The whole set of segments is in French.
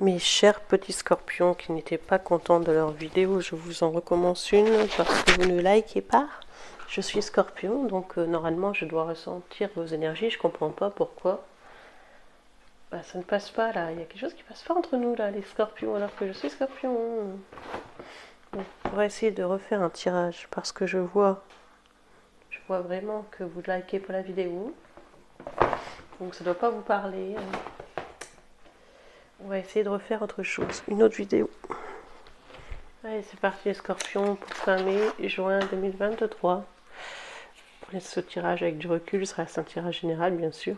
Mes chers petits scorpions qui n'étaient pas contents de leur vidéo, je vous en recommence une parce que vous ne likez pas. Je suis scorpion, donc normalement je dois ressentir vos énergies. Je comprends pas pourquoi. Bah, ça ne passe pas là, il y a quelque chose qui passe pas entre nous là, les scorpions, alors que je suis scorpion. Donc, on va essayer de refaire un tirage parce que je vois vraiment que vous likez pas la vidéo. Donc ça ne doit pas vous parler. On va essayer de refaire autre chose, une autre vidéo. Allez, c'est parti les scorpions pour fin mai, juin 2023. Prenez ce tirage avec du recul, ce reste un tirage général bien sûr.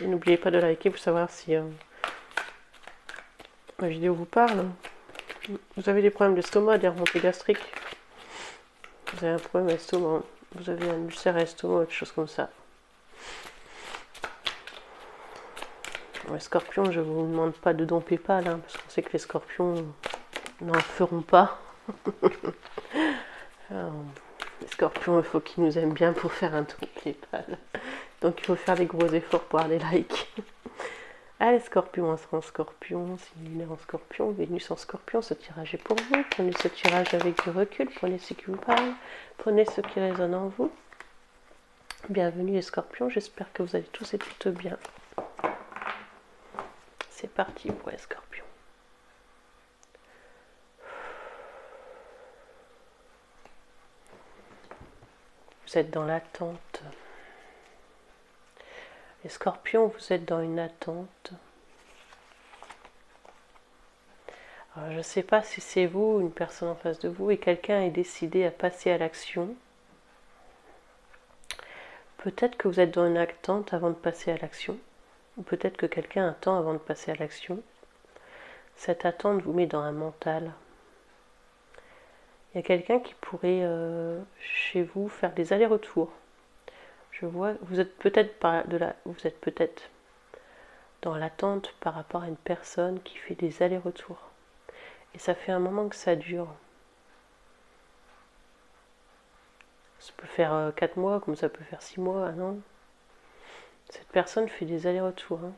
Et n'oubliez pas de liker pour savoir si la vidéo vous parle. Vous avez des problèmes d'estomac, des remontées gastriques. Vous avez un problème d'estomac, vous avez un ulcère à l'estomac, autre chose comme ça. Les scorpions, je ne vous demande pas de don PayPal, hein, parce qu'on sait que les scorpions n'en feront pas. Alors, les scorpions, il faut qu'ils nous aiment bien pour faire un don PayPal. Donc il faut faire des gros efforts pour avoir des likes. Allez scorpion, ascendant scorpion, signe lunaire en scorpion, Vénus en scorpion, ce tirage est pour vous. Prenez ce tirage avec du recul, prenez ce qui vous parle, prenez ce qui résonne en vous. Bienvenue les scorpions, j'espère que vous allez tous et toutes bien. C'est parti pour les scorpions. Vous êtes dans l'attente. Les scorpions, vous êtes dans une attente. Alors, je ne sais pas si c'est vous, une personne en face de vous, et quelqu'un est décidé à passer à l'action. Peut-être que vous êtes dans une attente avant de passer à l'action. Ou peut-être que quelqu'un attend avant de passer à l'action. Cette attente vous met dans un mental. Il y a quelqu'un qui pourrait, chez vous, faire des allers-retours. Je vois, vous êtes peut-être dans l'attente par rapport à une personne qui fait des allers-retours. Et ça fait un moment que ça dure. Ça peut faire 4 mois, comme ça peut faire 6 mois, 1 an. Cette personne fait des allers-retours. Hein.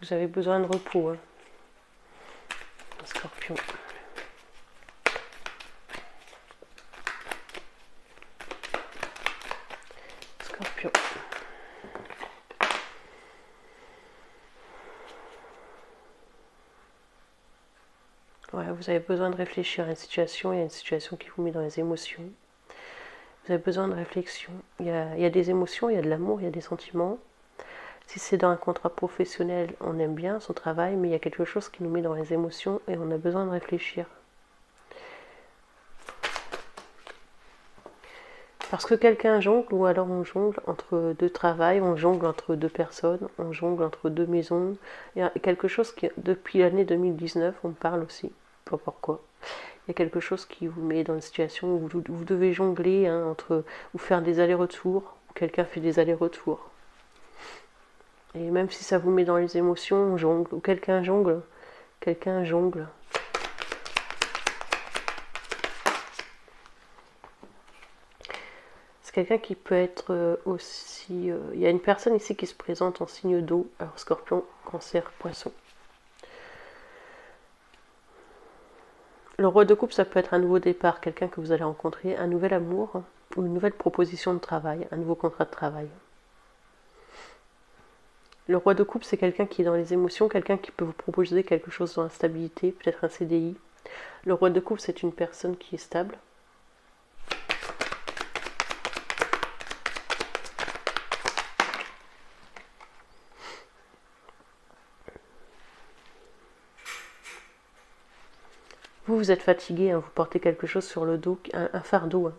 Vous avez besoin de repos. Hein. Scorpion. Scorpion. Ouais, vous avez besoin de réfléchir à une situation, il y a une situation qui vous met dans les émotions. Vous avez besoin de réflexion. Il y a des émotions, il y a de l'amour, il y a des sentiments. Si c'est dans un contrat professionnel, on aime bien son travail, mais il y a quelque chose qui nous met dans les émotions et on a besoin de réfléchir. Parce que quelqu'un jongle, ou alors on jongle entre deux travails, on jongle entre deux personnes, on jongle entre deux maisons. Il y a quelque chose qui, depuis l'année 2019, on parle aussi, pas pourquoi. Il y a quelque chose qui vous met dans une situation où vous devez jongler entre, ou faire des allers-retours, ou quelqu'un fait des allers-retours. Et même si ça vous met dans les émotions, on jongle, ou quelqu'un jongle, C'est quelqu'un qui peut être aussi... il y a une personne ici qui se présente en signe d'eau, alors scorpion, cancer, poisson. Le roi de coupe, ça peut être un nouveau départ, quelqu'un que vous allez rencontrer, un nouvel amour, ou une nouvelle proposition de travail, un nouveau contrat de travail. Le roi de coupe, c'est quelqu'un qui est dans les émotions, quelqu'un qui peut vous proposer quelque chose dans la stabilité, peut-être un CDI. Le roi de coupe, c'est une personne qui est stable. Vous êtes fatigué, hein, vous portez quelque chose sur le dos, un fardeau. Hein.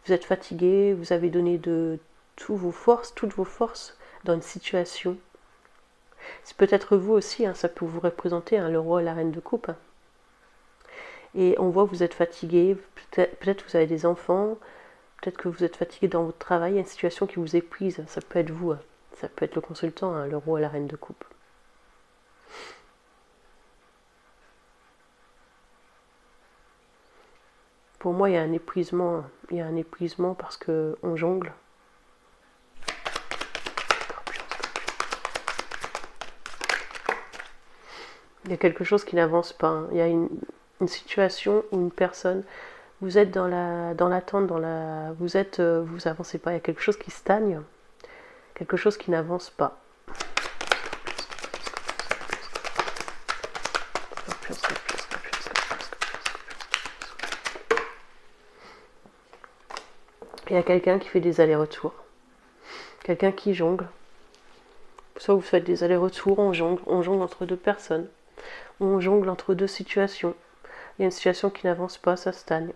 Vous êtes fatigué, vous avez donné toutes vos forces dans une situation. C'est peut-être vous aussi, hein, ça peut vous représenter, hein, le roi et la reine de coupe. Hein. Et on voit que vous êtes fatigué, peut-être vous avez des enfants, peut-être que vous êtes fatigué dans votre travail, il y a une situation qui vous épuise, ça peut être vous, hein. Ça peut être le consultant, hein, le roi et la reine de coupe. Pour moi, il y a un épuisement parce qu'on jongle. Il y a quelque chose qui n'avance pas. Hein. Il y a une situation ou une personne, vous êtes dans l'attente, vous avancez pas. Il y a quelque chose qui stagne, quelque chose qui n'avance pas. Il y a quelqu'un qui fait des allers-retours, quelqu'un qui jongle. Soit vous faites des allers-retours, on jongle entre deux personnes, on jongle entre deux situations. Il y a une situation qui n'avance pas, ça stagne.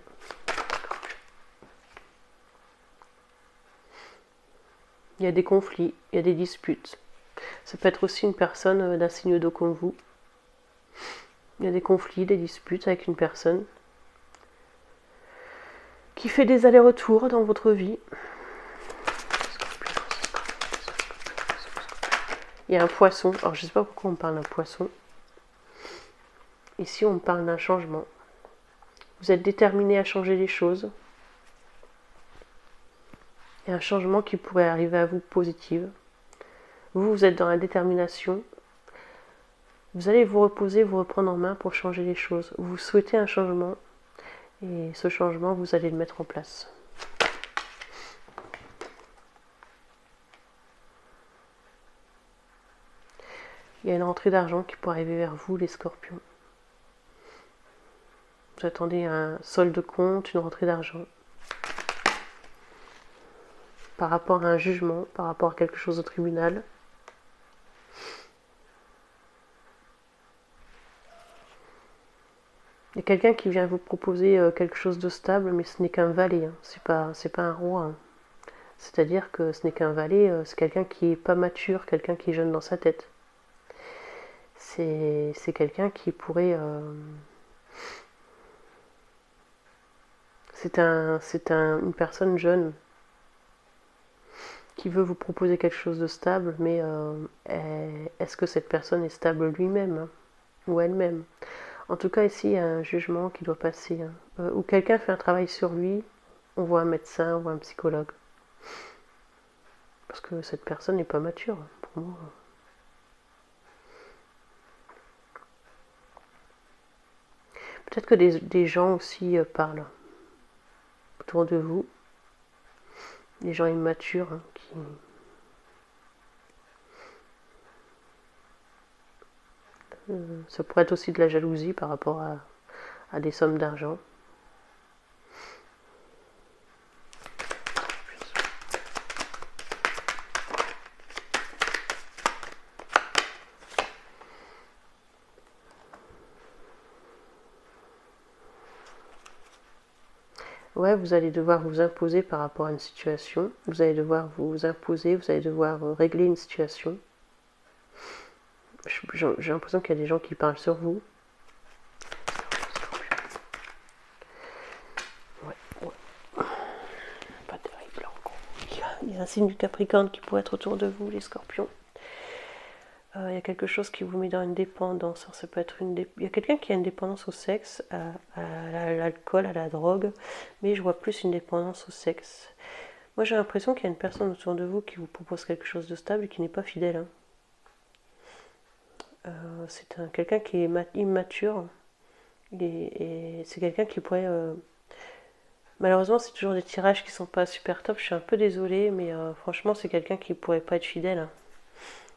Il y a des conflits, il y a des disputes. Ça peut être aussi une personne d'un signe d'eau comme vous. Il y a des conflits, des disputes avec une personne qui fait des allers-retours dans votre vie. Il y a un poisson. Alors je ne sais pas pourquoi on parle d'un poisson. Ici on parle d'un changement. Vous êtes déterminé à changer les choses. Il y a un changement qui pourrait arriver à vous positive. Vous êtes dans la détermination. Vous allez vous reposer, vous reprendre en main pour changer les choses. Vous souhaitez un changement et ce changement, vous allez le mettre en place. Il y a une rentrée d'argent qui pourrait arriver vers vous, les scorpions. Vous attendez un solde de compte, une rentrée d'argent. Par rapport à un jugement, par rapport à quelque chose au tribunal. Il y a quelqu'un qui vient vous proposer quelque chose de stable, mais ce n'est qu'un valet, hein. C'est pas un roi. Hein. C'est-à-dire que ce n'est qu'un valet, c'est quelqu'un qui n'est pas mature, quelqu'un qui est jeune dans sa tête. C'est quelqu'un qui pourrait... c'est une personne jeune qui veut vous proposer quelque chose de stable, mais est-ce que cette personne est stable lui-même hein, ou elle-même? En tout cas, ici, il y a un jugement qui doit passer. Hein, ou quelqu'un fait un travail sur lui, on voit un médecin, on voit un psychologue. Parce que cette personne n'est pas mature, pour moi. Peut-être que des gens aussi parlent autour de vous. Des gens immatures hein, qui... ça pourrait être aussi de la jalousie par rapport à des sommes d'argent. Ouais, vous allez devoir vous imposer par rapport à une situation. Vous allez devoir vous imposer, vous allez devoir régler une situation. J'ai l'impression qu'il y a des gens qui parlent sur vous. Ouais. Pas terrible encore. Il y a un signe du Capricorne qui pourrait être autour de vous, les scorpions. Il y a quelque chose qui vous met dans une dépendance. Alors, ça peut être il y a quelqu'un qui a une dépendance au sexe, à l'alcool, à la drogue, mais je vois plus une dépendance au sexe. Moi, j'ai l'impression qu'il y a une personne autour de vous qui vous propose quelque chose de stable et qui n'est pas fidèle. Hein. C'est quelqu'un qui est immature et c'est quelqu'un qui pourrait... Malheureusement, c'est toujours des tirages qui sont pas super top. Je suis un peu désolée, mais franchement, c'est quelqu'un qui pourrait pas être fidèle. Hein.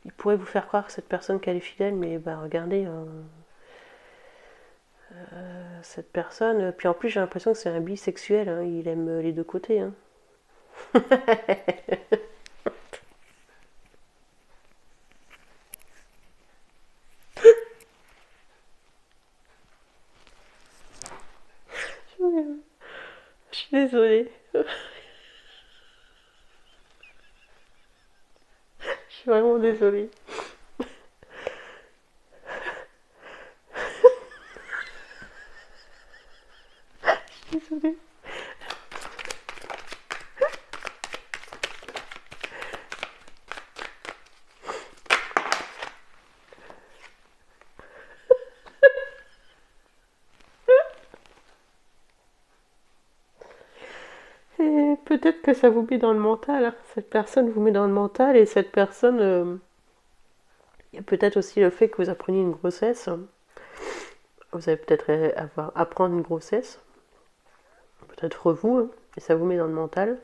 Il pourrait vous faire croire que cette personne qu'elle est fidèle, mais bah regardez, cette personne. Puis en plus, j'ai l'impression que c'est un bisexuel. Hein, il aime les deux côtés. Hein. Je suis désolée. Je suis vraiment désolée. Je suis désolée. Et peut-être que ça vous met dans le mental. Hein. Cette personne vous met dans le mental et cette personne... il y a peut-être aussi le fait que vous appreniez une grossesse. Hein. Vous allez peut-être apprendre une grossesse, peut-être vous, hein, et ça vous met dans le mental.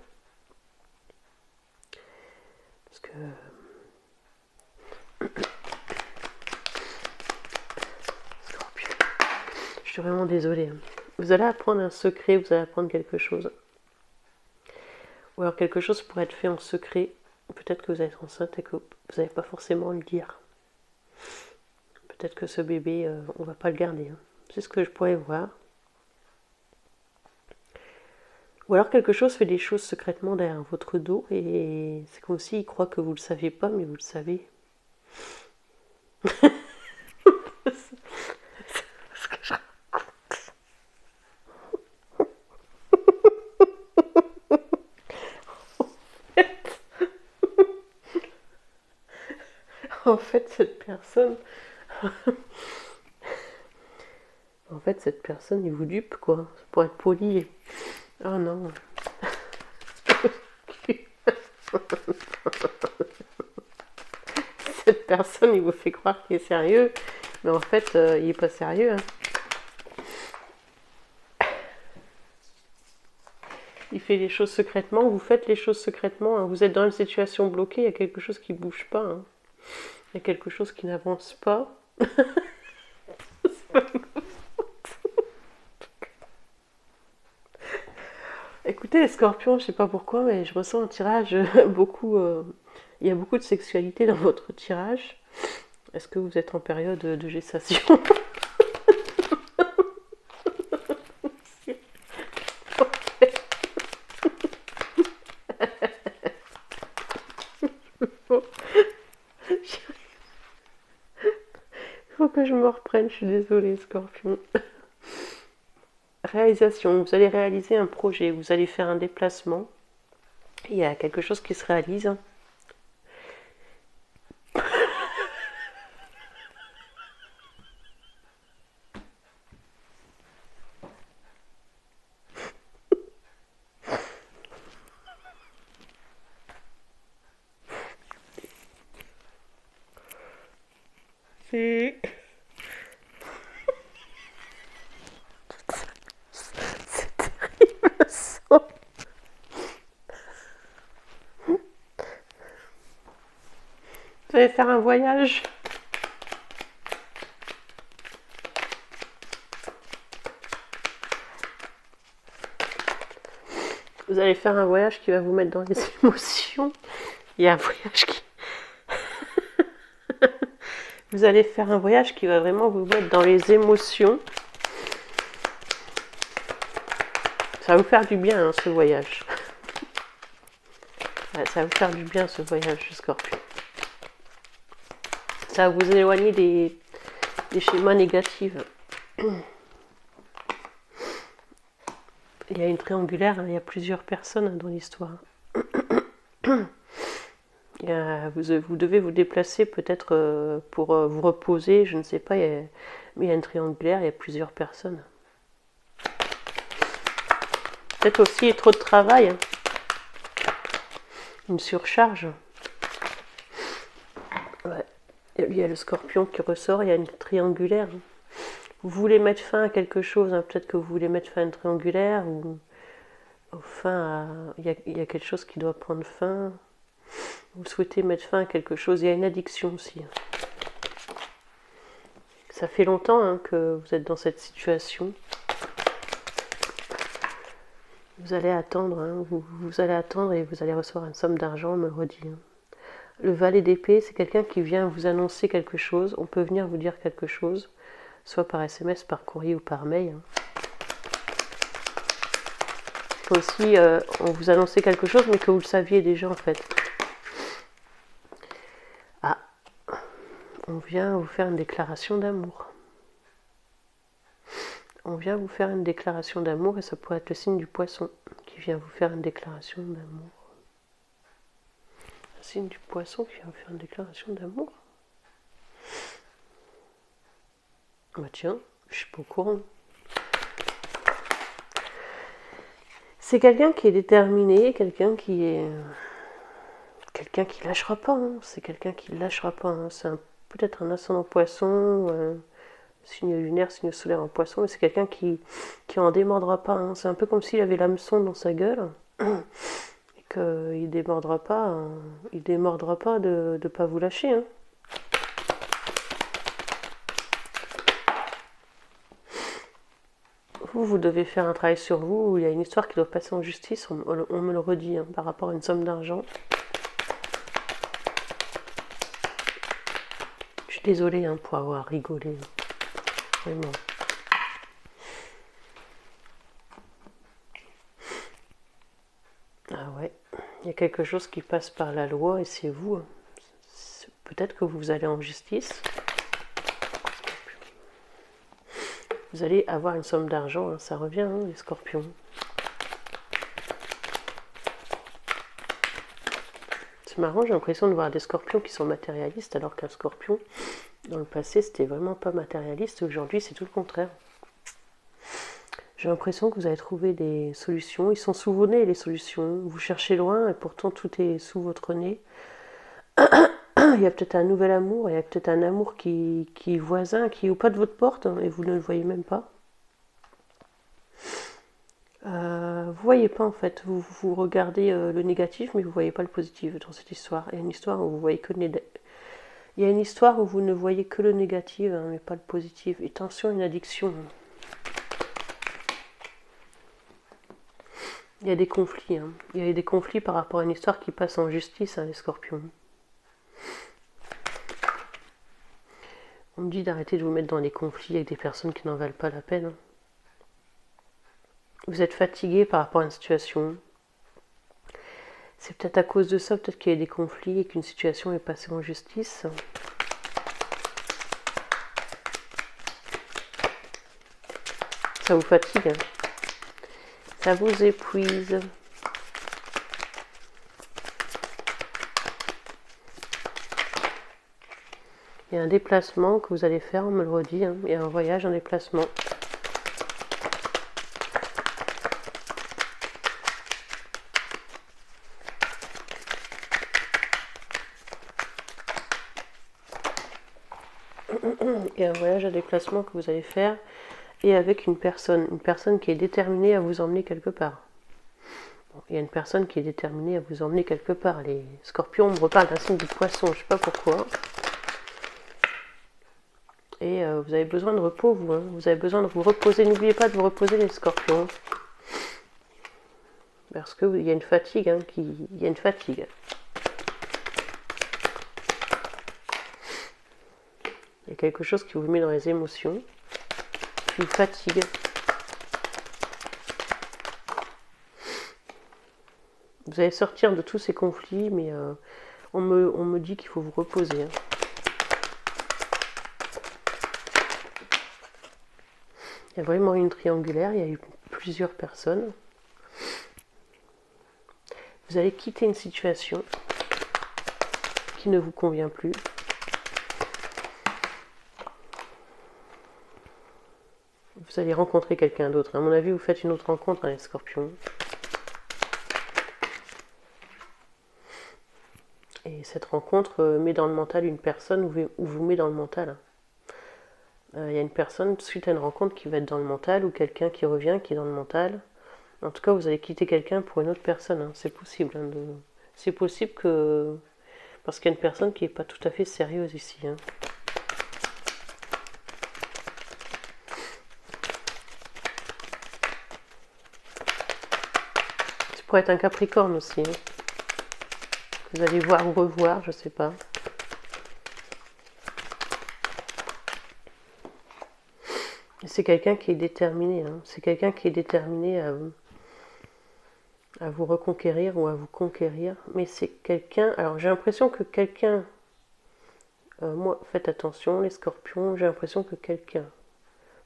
Parce que je suis vraiment désolée. Hein. Vous allez apprendre un secret, vous allez apprendre quelque chose. Ou alors quelque chose pourrait être fait en secret. Peut-être que vous êtes enceinte et que vous n'allez pas forcément le dire. Peut-être que ce bébé, on va pas le garder. Hein. C'est ce que je pourrais voir. Ou alors quelque chose fait des choses secrètement derrière votre dos et c'est comme s'il croit que vous ne le saviez pas, mais vous le savez. Ce que je En fait, cette personne, il vous dupe, quoi. Pour être poli. Oh non. Cette personne, il vous fait croire qu'il est sérieux. Mais en fait, il est pas sérieux. Hein. Il fait les choses secrètement, vous faites les choses secrètement. Hein. Vous êtes dans une situation bloquée, il y a quelque chose qui ne bouge pas. Hein. Il y a quelque chose qui n'avance pas. Écoutez, les scorpions, je sais pas pourquoi, mais je ressens un tirage beaucoup. Il y a beaucoup de sexualité dans votre tirage. Est-ce que vous êtes en période de gestation? Il faut que je me reprenne, je suis désolée, scorpion. Réalisation, vous allez réaliser un projet, vous allez faire un déplacement. Il y a quelque chose qui se réalise. C'est terrible ça. Vous allez faire un voyage. Vous allez faire un voyage qui va vous mettre dans les émotions. Il y a un voyage qui... Vous allez faire un voyage qui va vraiment vous mettre dans les émotions. Ça va vous faire du bien, hein, ce voyage. Ouais, ça va vous faire du bien, ce voyage, Scorpion. Ça va vous éloigner des schémas négatifs. Il y a une triangulaire, hein, il y a plusieurs personnes dans l'histoire. Vous devez vous déplacer peut-être pour vous reposer, je ne sais pas, mais il y a une triangulaire, il y a plusieurs personnes. Peut-être aussi trop de travail, hein. Une surcharge. Ouais. Il y a le scorpion qui ressort, il y a une triangulaire. Vous voulez mettre fin à quelque chose, hein. Peut-être que vous voulez mettre fin à une triangulaire, ou il y a quelque chose qui doit prendre fin. Vous souhaitez mettre fin à quelque chose, il y a une addiction aussi. Ça fait longtemps, hein, que vous êtes dans cette situation. Vous allez attendre, hein, vous allez attendre et vous allez recevoir une somme d'argent, on me le redit. Hein. Le valet d'épée, c'est quelqu'un qui vient vous annoncer quelque chose. On peut venir vous dire quelque chose, soit par SMS, par courrier ou par mail. Il faut aussi on vous annoncer quelque chose, mais que vous le saviez déjà en fait. Ah, on vient vous faire une déclaration d'amour. On vient vous faire une déclaration d'amour et ça pourrait être le signe du poisson qui vient vous faire une déclaration d'amour. Un signe du poisson qui vient vous faire une déclaration d'amour. Bah tiens, je suis pas au courant. C'est quelqu'un qui est déterminé, quelqu'un qui lâchera pas. Hein. C'est quelqu'un qui lâchera pas. Hein. C'est peut-être un ascendant poisson, signe lunaire, signe solaire en poisson, mais c'est quelqu'un qui en démordra pas. Hein. C'est un peu comme s'il avait l'hameçon dans sa gueule et qu'il démordra pas, il démordra pas de ne pas vous lâcher. Hein. Vous devez faire un travail sur vous, il y a une histoire qui doit passer en justice, on me le redit, hein, par rapport à une somme d'argent. Je suis désolée hein, pour avoir rigolé, vraiment. Ah ouais, il y a quelque chose qui passe par la loi et c'est vous. Hein. Peut-être que vous allez en justice. Vous allez avoir une somme d'argent, hein, ça revient, hein, les scorpions. C'est marrant, j'ai l'impression de voir des scorpions qui sont matérialistes, alors qu'un scorpion, dans le passé, c'était vraiment pas matérialiste. Aujourd'hui, c'est tout le contraire. J'ai l'impression que vous avez trouvé des solutions. Ils sont sous vos nez, les solutions. Vous cherchez loin et pourtant tout est sous votre nez. Il y a peut-être un nouvel amour, il y a peut-être un amour qui est voisin, qui est au pas de votre porte, hein, et vous ne le voyez même pas. Vous voyez pas en fait, vous regardez le négatif, mais vous voyez pas le positif dans cette histoire. Il y a une histoire où vous voyez que il y a une histoire où vous ne voyez que le négatif, hein, mais pas le positif. Et attention, une addiction. Il y a des conflits. Hein. Il y a des conflits par rapport à une histoire qui passe en justice, hein, les scorpions. On me dit d'arrêter de vous mettre dans des conflits avec des personnes qui n'en valent pas la peine. Hein. Vous êtes fatigué par rapport à une situation. C'est peut-être à cause de ça, peut-être qu'il y a des conflits et qu'une situation est passée en justice. Ça vous fatigue. Hein. Ça vous épuise. Il y a un déplacement que vous allez faire, on me le redit. Hein. Il y a un voyage, un déplacement. Il y a un voyage, un déplacement que vous allez faire. Et avec une personne qui est déterminée à vous emmener quelque part. Il y a une personne qui est déterminée à vous emmener quelque part. Les scorpions me reparlent d'un signe du poisson, je ne sais pas pourquoi. Et vous avez besoin de repos, vous. Hein. Vous avez besoin de vous reposer. N'oubliez pas de vous reposer, les scorpions. Parce qu'il y a une fatigue. Hein, il y a une fatigue. Il y a quelque chose qui vous met dans les émotions. Qui vous fatigue. Vous allez sortir de tous ces conflits, mais on me dit qu'il faut vous reposer. Hein. Il y a vraiment une triangulaire, il y a eu plusieurs personnes. Vous allez quitter une situation qui ne vous convient plus. Vous allez rencontrer quelqu'un d'autre. À mon avis, vous faites une autre rencontre, hein, les scorpions. Et cette rencontre met dans le mental une personne ou vous met dans le mental. Il y a une personne, suite à une rencontre, qui va être dans le mental, ou quelqu'un qui revient, qui est dans le mental. En tout cas, vous allez quitter quelqu'un pour une autre personne. Hein. C'est possible. Hein, c'est possible que... Parce qu'il y a une personne qui n'est pas tout à fait sérieuse ici. Hein. Ça pourrait être un Capricorne aussi. Hein. Vous allez voir ou revoir, je ne sais pas. C'est quelqu'un qui est déterminé. Hein. C'est quelqu'un qui est déterminé à vous reconquérir ou à vous conquérir. Mais c'est quelqu'un... Alors j'ai l'impression que quelqu'un... moi, faites attention, les scorpions, j'ai l'impression que quelqu'un...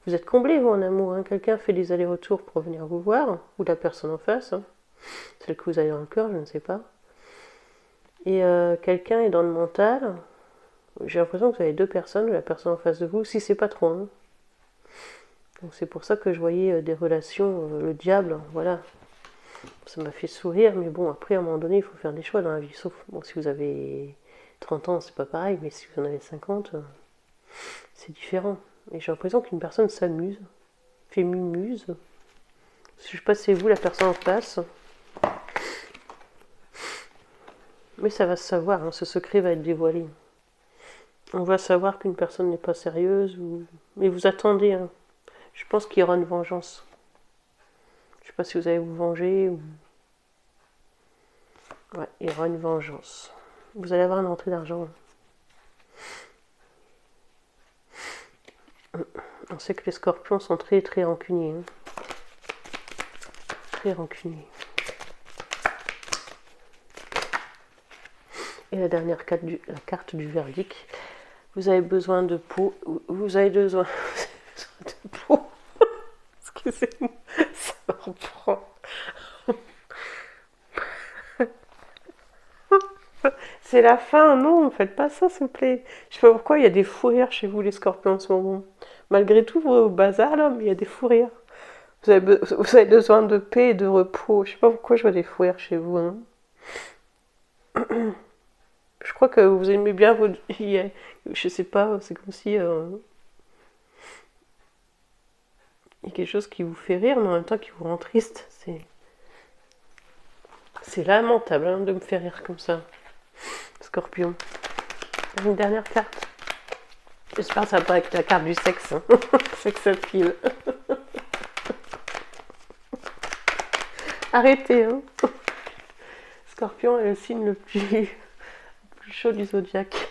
Vous êtes comblés, vous, en amour. Hein. Quelqu'un fait des allers-retours pour venir vous voir, ou la personne en face. Hein. Celle que vous avez dans le cœur, je ne sais pas. Et quelqu'un est dans le mental. J'ai l'impression que vous avez deux personnes, la personne en face de vous, si c'est pas trop. Hein. Donc c'est pour ça que je voyais des relations, le diable, voilà. Ça m'a fait sourire, mais bon, après, à un moment donné, il faut faire des choix dans la vie. Sauf, bon, si vous avez 30 ans, c'est pas pareil, mais si vous en avez 50, c'est différent. Et j'ai l'impression qu'une personne s'amuse, fait mumuse. Je sais pas si c'est vous la personne en face. Mais ça va se savoir, hein, ce secret va être dévoilé. On va savoir qu'une personne n'est pas sérieuse. Mais vous attendez. Hein. Je pense qu'il y aura une vengeance. Je sais pas si vous allez vous venger ou... Ouais, il y aura une vengeance. Vous allez avoir une entrée d'argent. On sait que les scorpions sont très très rancuniers. Hein. Très rancuniers. Et la dernière carte la carte du verdict. Vous avez besoin de peau. Vous avez besoin de peau. Excusez-moi, ça me reprend. C'est la fin, non, faites pas ça, s'il vous plaît. Je sais pas pourquoi il y a des fous rires chez vous, les scorpions, en ce moment. Malgré tout vos bazar, là, mais il y a des fous rires. Vous avez besoin de paix et de repos. Je sais pas pourquoi je vois des fous rires chez vous. Hein. Je crois que vous aimez bien vos... Je sais pas, c'est comme si... il y a quelque chose qui vous fait rire, mais en même temps qui vous rend triste. C'est lamentable hein, de me faire rire comme ça. Scorpion. Une dernière carte. J'espère que ça va pas avec la carte du sexe. Hein. Sex appeal. Arrêtez. Hein. Scorpion est le signe le plus chaud du zodiaque.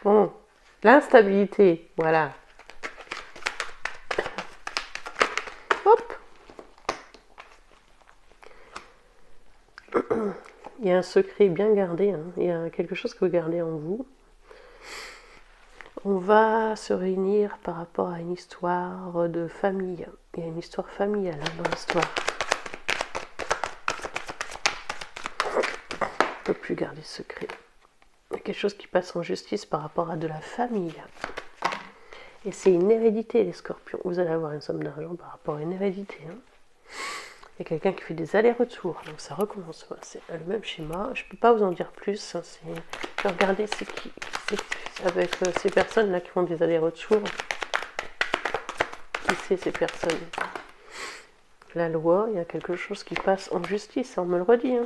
Bon. L'instabilité. Voilà. Hop. Il y a un secret bien gardé, hein. Il y a quelque chose que vous gardez en vous. On va se réunir par rapport à une histoire de famille. Il y a une histoire familiale hein, dans l'histoire. On ne peut plus garder ce secret. Il y a quelque chose qui passe en justice par rapport à de la famille. Et c'est une hérédité, les scorpions. Vous allez avoir une somme d'argent par rapport à une hérédité. Hein. Il y a quelqu'un qui fait des allers-retours, donc ça recommence. C'est le même schéma. Je ne peux pas vous en dire plus. Hein. Regardez c'est qui avec ces personnes-là qui font des allers-retours. Qui c'est ces personnes? La loi, il y a quelque chose qui passe en justice, on me le redit. Hein.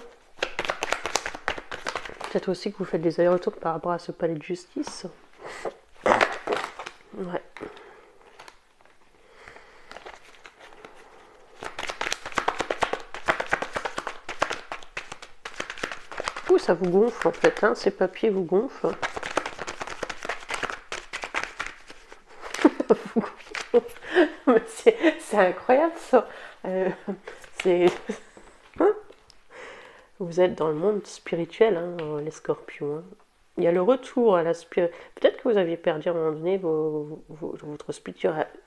Peut-être aussi que vous faites des allers-retours par rapport à ce palais de justice. Ouais. Ouh, ça vous gonfle en fait, hein, ces papiers vous gonflent. C'est incroyable ça. Vous êtes dans le monde spirituel, hein, les scorpions. Hein. Il y a le retour à la spiritualité. Peut-être que vous aviez perdu à un moment donné votre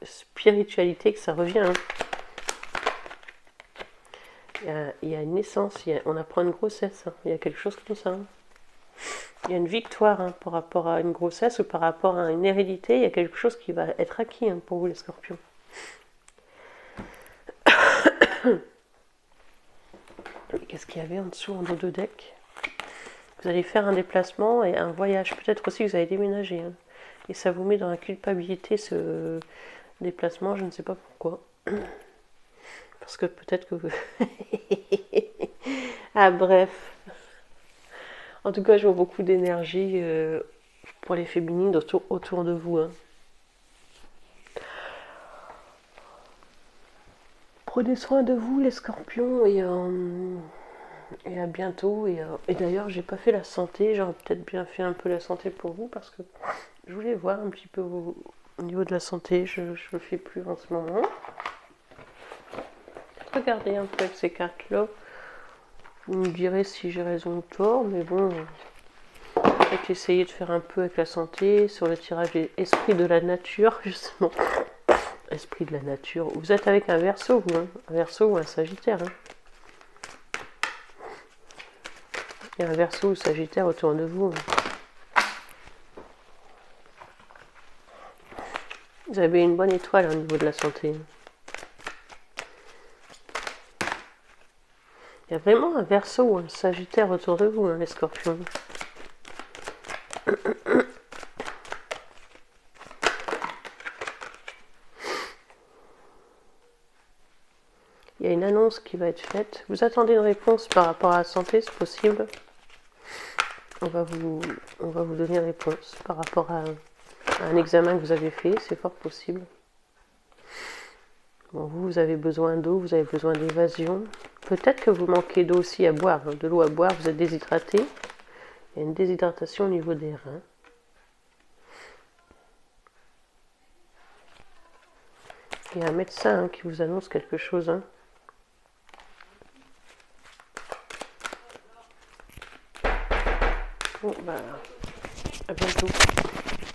spiritualité, que ça revient. Hein. Il y a une naissance, on apprend une grossesse. Hein. Il y a quelque chose comme ça. Hein. Il y a une victoire hein, par rapport à une grossesse ou par rapport à une hérédité. Il y a quelque chose qui va être acquis hein, pour vous, les scorpions. Qu'est-ce qu'il y avait en dessous, en dos de deck? Vous allez faire un déplacement et un voyage. Peut-être aussi que vous allez déménager. Hein. Et ça vous met dans la culpabilité, ce déplacement. Je ne sais pas pourquoi. Parce que peut-être que vous... Ah bref. En tout cas, je vois beaucoup d'énergie pour les féminines autour de vous. Hein. Prenez soin de vous, les scorpions, et à bientôt. Et d'ailleurs, j'ai pas fait la santé. J'aurais peut-être bien fait un peu la santé pour vous parce que je voulais voir un petit peu au niveau de la santé. Je le fais plus en ce moment. Regardez un peu avec ces cartes-là. Vous me direz si j'ai raison ou tort, mais bon, peut-être essayer de faire un peu avec la santé sur le tirage des esprits de la nature, justement. Esprit de la nature. Vous êtes avec un Verseau, vous, hein, un Verseau ou un Sagittaire. Hein. Il y a un Verseau ou Sagittaire autour de vous. Hein. Vous avez une bonne étoile au niveau de la santé. Il y a vraiment un Verseau ou un Sagittaire autour de vous, hein, les scorpions. Il y a une annonce qui va être faite. Vous attendez une réponse par rapport à la santé, c'est possible. On va vous donner une réponse par rapport à un examen que vous avez fait, c'est fort possible. Bon, vous avez besoin d'eau, vous avez besoin d'évasion. Peut-être que vous manquez d'eau aussi à boire, de l'eau à boire, vous êtes déshydraté. Il y a une déshydratation au niveau des reins. Il y a un médecin qui vous annonce quelque chose. Bon, bah, à bientôt.